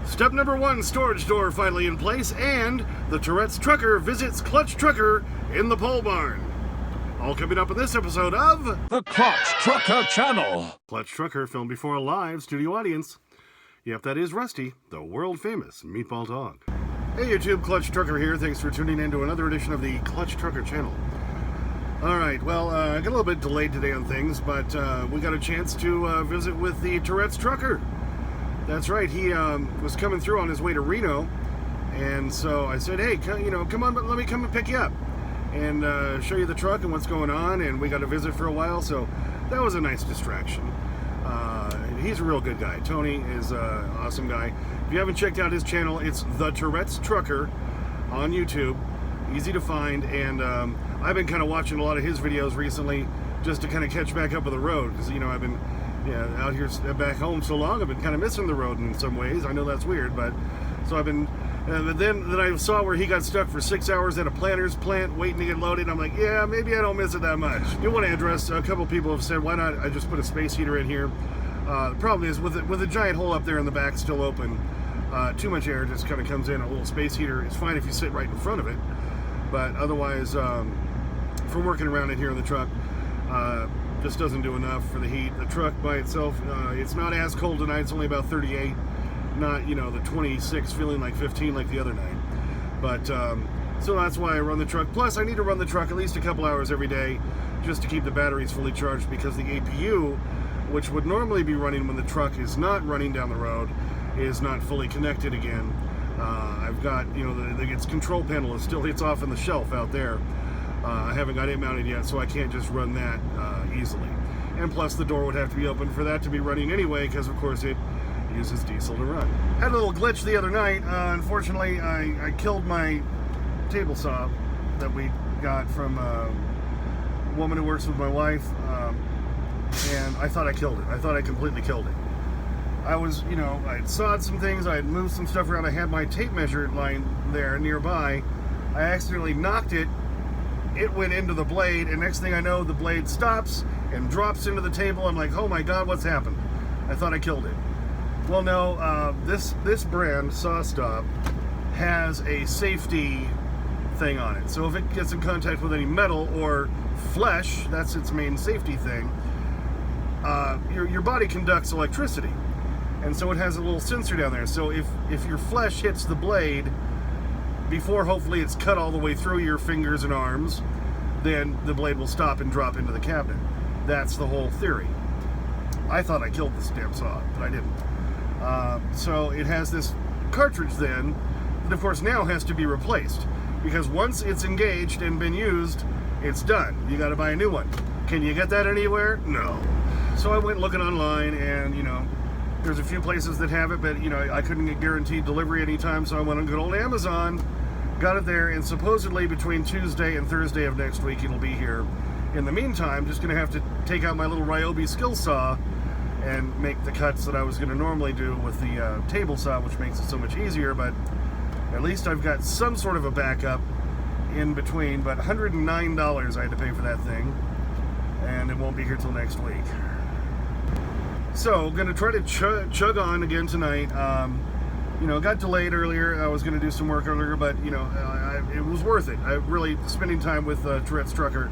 Step number 1, storage door finally in place, and the Tourettes Trucker visits Clutch Trucker in the pole barn. All coming up in this episode of the Clutch Trucker Channel. Clutch Trucker filmed before a live studio audience. Yep, that is Rusty, the world-famous meatball dog. Hey YouTube, Clutch Trucker here. Thanks for tuning in to another edition of the Clutch Trucker Channel. Alright, well, I got a little bit delayed today on things, but we got a chance to visit with the Tourettes Trucker. That's right, he was coming through on his way to Reno, and so I said, hey, come on, but let me come and pick you up and show you the truck and what's going on, and we got to visit for a while, so that was a nice distraction. He's a real good guy. Tony is an awesome guy. If you haven't checked out his channel, it's the Tourettes Trucker on YouTube. Easy to find, and I've been kind of watching a lot of his videos recently just to kind of catch back up with the road, because, I've been out here back home so long, I've been kind of missing the road in some ways. I know that's weird, but so I've been, but then I saw where he got stuck for 6 hours at a planter's plant waiting to get loaded. I'm like, yeah, maybe I don't miss it that much. I do want to address, a couple people have said, why not I just put a space heater in here? The problem is with a giant hole up there in the back still open, too much air just kind of comes in. A little space heater is fine if you sit right in front of it, but otherwise, for working around it here in the truck, just doesn't do enough for the heat. The truck by itself, it's not as cold tonight. It's only about 38, not the 26 feeling like 15 like the other night. But so that's why I run the truck. Plus I need to run the truck at least a couple hours every day just to keep the batteries fully charged, because the APU, which would normally be running when the truck is not running down the road, is not fully connected again. I've got, its control panel is still, it's off on the shelf out there. I haven't got it mounted yet, so I can't just run that easily. And plus the door would have to be open for that to be running anyway, because of course it uses diesel to run. Had a little glitch the other night. Unfortunately, I killed my table saw that we got from a woman who works with my wife, and I thought I killed it. I thought I completely killed it. I was, I had sawed some things, I had moved some stuff around, I had my tape measure line there nearby. I accidentally knocked it. It went into the blade, and next thing I know, the blade stops and drops into the table. I'm like, oh my God, what's happened? I thought I killed it. Well, no, this brand, SawStop, has a safety thing on it. So if it gets in contact with any metal or flesh, that's its main safety thing, your body conducts electricity. And so it has a little sensor down there. So if your flesh hits the blade, before hopefully it's cut all the way through your fingers and arms, then the blade will stop and drop into the cabinet. That's the whole theory. I thought I killed this damn saw, but I didn't. So it has this cartridge then that of course now has to be replaced, because once it's engaged and been used, it's done. You got to buy a new one. Can you get that anywhere? No. So I went looking online, and there's a few places that have it, but I couldn't get guaranteed delivery anytime, so I went on good old Amazon, got it there, and supposedly between Tuesday and Thursday of next week it'll be here. In the meantime, just gonna have to take out my little Ryobi skill saw and make the cuts that I was gonna normally do with the table saw, which makes it so much easier, but at least I've got some sort of a backup in between. But $109 I had to pay for that thing, and it won't be here till next week. So, gonna try to chug on again tonight. Got delayed earlier. I was gonna do some work earlier, but it was worth it. I really spending time with Tourettes Trucker.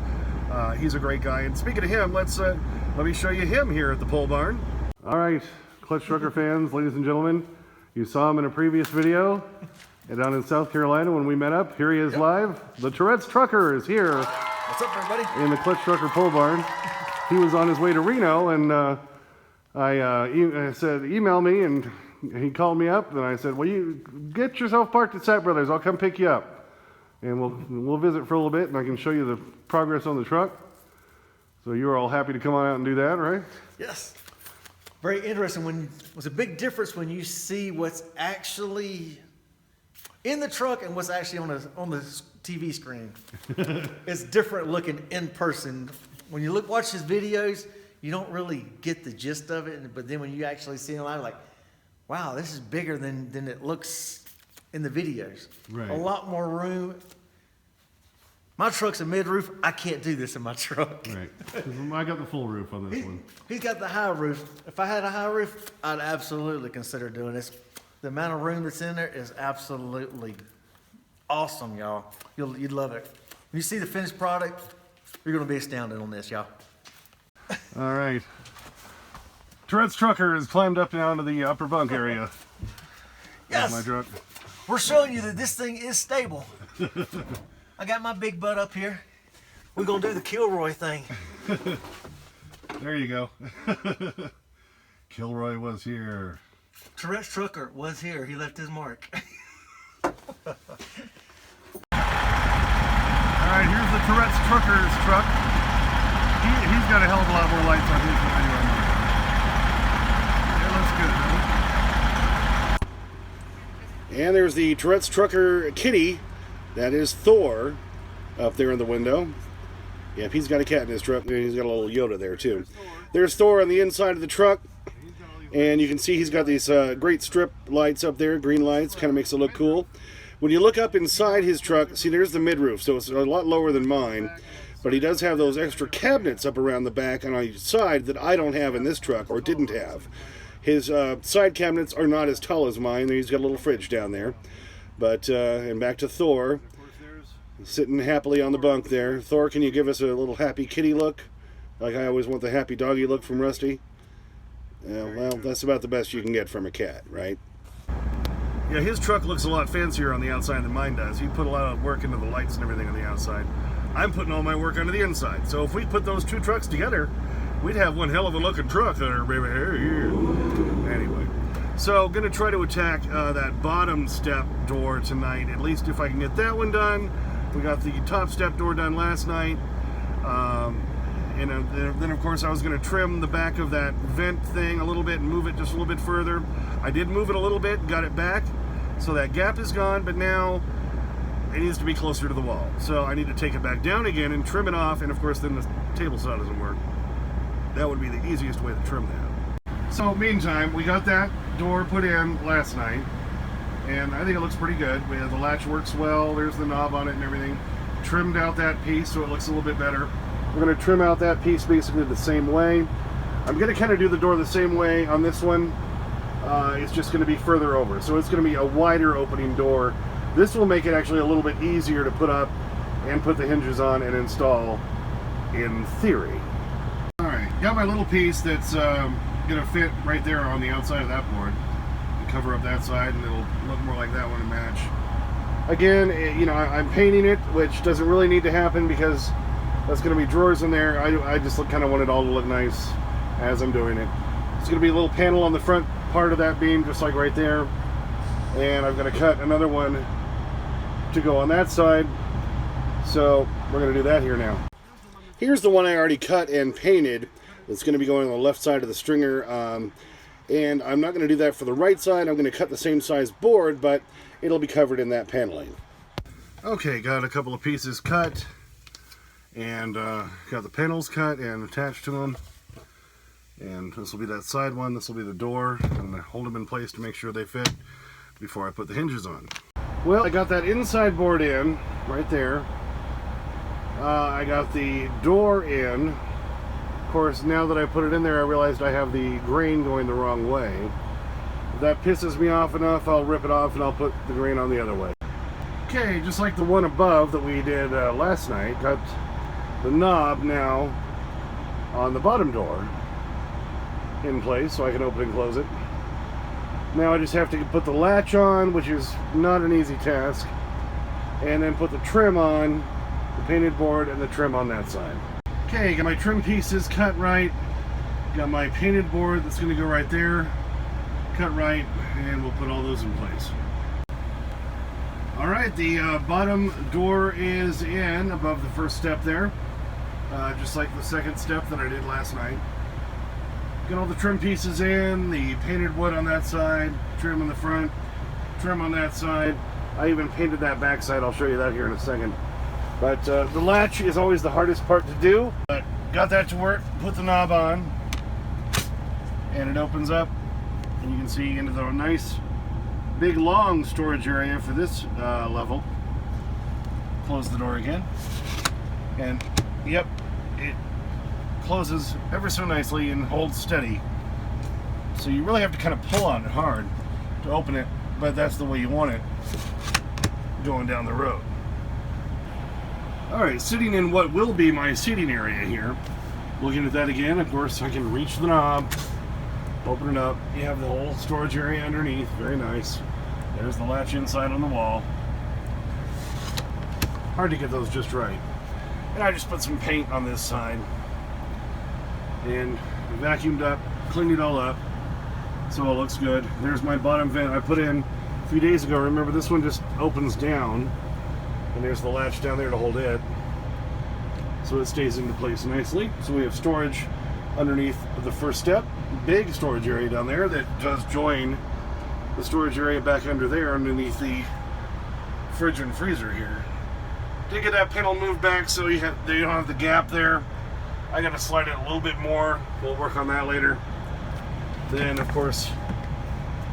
He's a great guy. And speaking of him, let me show you him here at the pole barn. All right, Clutch Trucker fans, ladies and gentlemen, you saw him in a previous video down in South Carolina when we met up. Here he is live. The Tourettes Trucker is here. What's up, everybody? In the Clutch Trucker pole barn. He was on his way to Reno, and I said, email me, and he called me up, and I said, well, you get yourself parked at Sapp Brothers. I'll come pick you up, and we'll visit for a little bit, and I can show you the progress on the truck. So you were all happy to come on out and do that, right? Yes. Very interesting. Was a big difference when you see what's actually in the truck and what's actually on the TV screen. It's different looking in person. When you watch his videos, you don't really get the gist of it, but then when you actually see it live, like, wow, this is bigger than it looks in the videos. Right. A lot more room. My truck's a mid-roof. I can't do this in my truck. Right. I got the full roof on this one. He's got the high roof. If I had a high roof, I'd absolutely consider doing this. The amount of room that's in there is absolutely awesome, y'all. You'd love it. When you see the finished product, you're going to be astounded on this, y'all. All right. Tourette's Trucker has climbed up now into the upper bunk area. Yes. My truck. We're showing you that this thing is stable. I got my big butt up here. We're going to do the Kilroy thing. There you go. Kilroy was here. Tourette's Trucker was here. He left his mark. All right, here's the Tourette's Trucker's truck. He's got a hell of a lot more lights on his than I do on mine. It looks good, doesn't it? And there's the Tourette's Trucker kitty. That is Thor up there in the window. Yep, he's got a cat in his truck, and he's got a little Yoda there too. There's Thor on the inside of the truck, and you can see he's got these great strip lights up there, green lights, kind of makes it look cool. When you look up inside his truck, see there's the midroof, so it's a lot lower than mine, but he does have those extra cabinets up around the back and on each side that I don't have in this truck, or didn't have. His side cabinets are not as tall as mine. He's got a little fridge down there. But, and back to Thor, sitting happily on the bunk there. Thor, can you give us a little happy kitty look? Like I always want the happy doggy look from Rusty. Well, that's about the best you can get from a cat, right? Yeah, his truck looks a lot fancier on the outside than mine does. He put a lot of work into the lights and everything on the outside. I'm putting all my work onto the inside. So if we put those two trucks together, we'd have one hell of a looking truck there, baby. Anyway, so going to try to attack that bottom step door tonight, at least if I can get that one done. We got the top step door done last night. And then, of course, I was going to trim the back of that vent thing a little bit and move it just a little bit further. I did move it a little bit, got it back, so that gap is gone, but now it needs to be closer to the wall. So I need to take it back down again and trim it off, and of course then the table saw doesn't work. That would be the easiest way to trim that. So meantime, we got that door put in last night, and I think it looks pretty good. The latch works well, there's the knob on it and everything. Trimmed out that piece so it looks a little bit better. We're going to trim out that piece basically the same way. I'm going to kind of do the door the same way on this one. It's just going to be further over. So it's going to be a wider opening door. This will make it actually a little bit easier to put up and put the hinges on and install in theory. Alright, got my little piece that's going to fit right there on the outside of that board. Cover up that side and it'll look more like that one and match. Again, I'm painting it, which doesn't really need to happen because that's going to be drawers in there. I just kind of want it all to look nice as I'm doing it. It's going to be a little panel on the front part of that beam, just like right there. And I'm going to cut another one to go on that side. So we're going to do that here now. Here's the one I already cut and painted. It's going to be going on the left side of the stringer. And I'm not going to do that for the right side. I'm going to cut the same size board, but it'll be covered in that paneling. Okay, got a couple of pieces cut. And got the panels cut and attached to them. And this will be that side one, this will be the door. I'm going to hold them in place to make sure they fit before I put the hinges on. Well, I got that inside board in, right there. I got the door in. Of course, now that I put it in there, I realized I have the grain going the wrong way. If that pisses me off enough, I'll rip it off and I'll put the grain on the other way. Okay, just like the one above that we did last night, got the knob now on the bottom door in place so I can open and close it. Now I just have to put the latch on, which is not an easy task, and then put the trim on, the painted board and the trim on that side. Okay, got my trim pieces cut right, got my painted board that's going to go right there, cut right, and we'll put all those in place. Alright, the bottom door is in above the first step there. Just like the second step that I did last night. Got all the trim pieces in, the painted wood on that side, trim on the front, trim on that side. I even painted that back side, I'll show you that here in a second. But the latch is always the hardest part to do. But got that to work, put the knob on, and it opens up, and you can see into the nice, big, long storage area for this level. Close the door again, and yep, it closes ever so nicely and holds steady. So you really have to kind of pull on it hard to open it, but that's the way you want it going down the road. Alright, sitting in what will be my seating area here. Looking at that again, of course, I can reach the knob, open it up. You have the whole storage area underneath, very nice. There's the latch inside on the wall. Hard to get those just right. And I just put some paint on this side and vacuumed up, cleaned it all up, so it looks good. There's my bottom vent I put in a few days ago. Remember, this one just opens down, and there's the latch down there to hold it, so it stays into place nicely. So we have storage underneath the first step, big storage area down there that does join the storage area back under there underneath the fridge and freezer here. Did get that panel moved back so you don't have the gap there. I got to slide it a little bit more. We'll work on that later. Then, of course,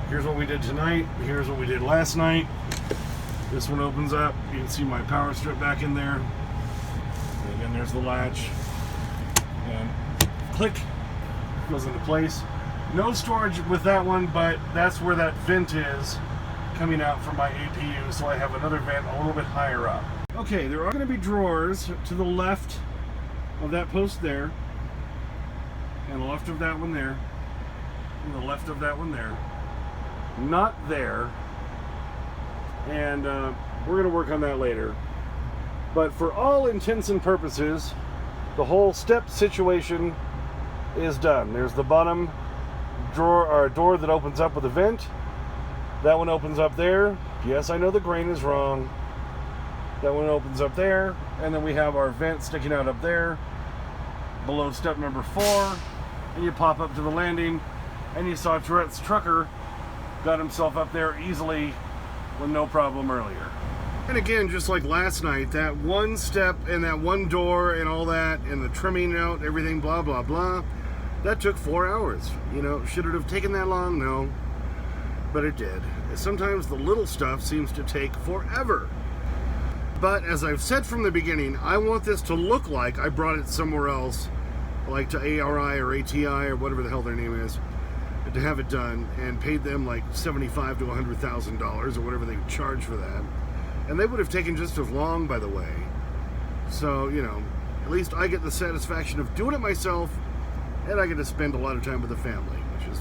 here's what we did tonight. Here's what we did last night. This one opens up. You can see my power strip back in there. And again, there's the latch. And click, goes into place. No storage with that one, but that's where that vent is coming out from my APU. So I have another vent a little bit higher up. Okay, there are going to be drawers to the left of that post there, and the left of that one there, and the left of that one there. Not there. And we're going to work on that later. But for all intents and purposes, the whole step situation is done. There's the bottom drawer or door that opens up with a vent. That one opens up there. Yes, I know the grain is wrong. That one opens up there, and then we have our vent sticking out up there below step number 4, and you pop up to the landing, and you saw Tourette's Trucker got himself up there easily with no problem earlier. And again, just like last night, that one step and that one door and all that, and the trimming out, everything, blah, blah, blah, that took 4 hours. You know, should it have taken that long? No, but it did. Sometimes the little stuff seems to take forever. But as I've said from the beginning, I want this to look like I brought it somewhere else, like to ARI or ATI or whatever the hell their name is, to have it done, and paid them like $75,000 to $100,000 or whatever they would charge for that. And they would have taken just as long, by the way. So, you know, at least I get the satisfaction of doing it myself, and I get to spend a lot of time with the family, which is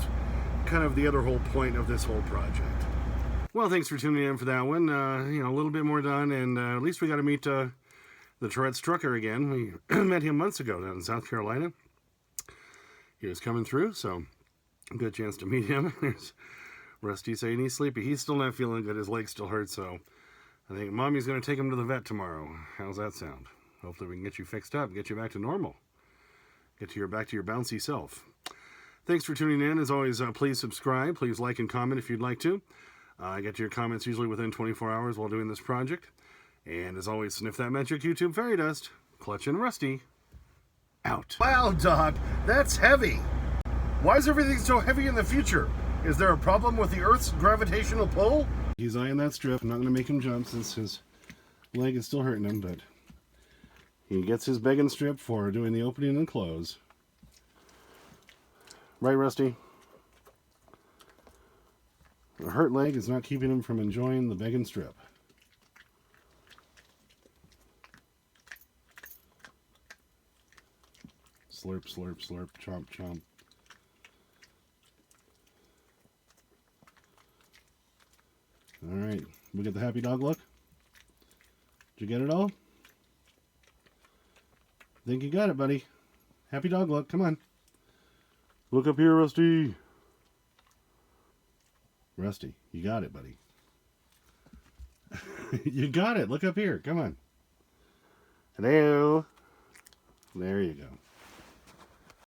kind of the other whole point of this whole project. Well, thanks for tuning in for that one. You know, a little bit more done, and at least we got to meet the Tourettes Trucker again. We met him months ago down in South Carolina. He was coming through, so good chance to meet him. There's Rusty saying he's sleepy. He's still not feeling good. His leg still hurts, so I think Mommy's going to take him to the vet tomorrow. How's that sound? Hopefully we can get you fixed up, get you back to normal. Get you back to your bouncy self. Thanks for tuning in. As always, please subscribe. Please like and comment if you'd like to. I get your comments usually within 24 hours while doing this project. And as always, sniff that magic YouTube fairy dust. Clutch and Rusty, out. Wow, Doc, that's heavy. Why is everything so heavy in the future? Is there a problem with the Earth's gravitational pull? He's eyeing that strip. I'm not going to make him jump since his leg is still hurting him, but he gets his begging strip for doing the opening and close. Right, Rusty? A hurt leg is not keeping him from enjoying the begging strip. Slurp, slurp, slurp, chomp, chomp. Alright, we get the happy dog look? Did you get it all? I think you got it, buddy. Happy dog look, come on. Look up here, Rusty. Rusty, you got it, buddy. You got it. Look up here. Come on. Hello. There you go.